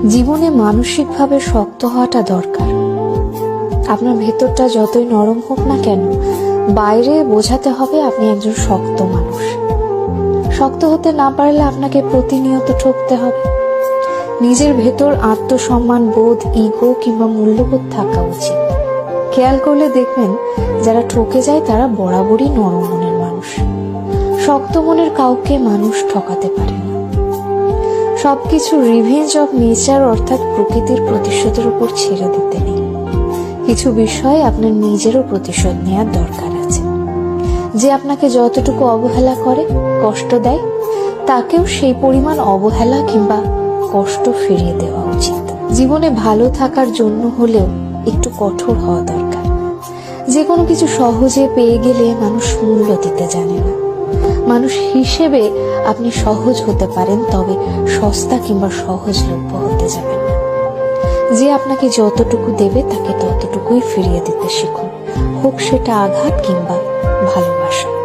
জীবনে মানসিকভাবে শক্ত হওয়াটা দরকার। আপনার ভেতরটা যতই নরম হোক না কেন, বাইরে বোঝাতে হবে আপনি একজন শক্ত মানুষ। শক্ত হতে না পারলে আপনাকে প্রতিনিয়ত ঠকতে হবে। নিজের ভেতর আত্মসম্মান বোধ, ইগো কিংবা মূল্যবোধ থাকা উচিত। খেয়াল করলে দেখবেন যারা ঠকে যায় তারা বরাবরই নরম মনের মানুষ। শক্ত মনের কাউকে মানুষ ঠকাতে পারে না। সবকিছু রিভেঞ্জ অফ নেচার অর্থাৎ প্রকৃতির প্রতিশোধের উপর ছেড়ে দিতে নেই। কিছু বিষয়ে আপনার নিজেরও প্রতিশোধ নেওয়ার দরকার আছে। যে আপনাকে যতটুকু অবহেলা করে, কষ্ট দেয়, তাকেও সেই পরিমাণ অবহেলা কিংবা কষ্ট ফিরিয়ে দেওয়া উচিত। জীবনে ভালো থাকার জন্য হলেও একটু কঠোর হওয়া দরকার। যে কোনো কিছু সহজে পেয়ে গেলে মানুষ মূল্য দিতে জানে না। মানুষ হিসেবে আপনি সহজ হতে পারেন, তবে সস্তা কিংবা সহজলভ্য হতে যাবেন না। যে আপনাকে যতটুকু দেবে তাকে ততটুকুই ফিরিয়ে দিতে শিখুন, হোক সেটা আঘাত কিংবা ভালোবাসা।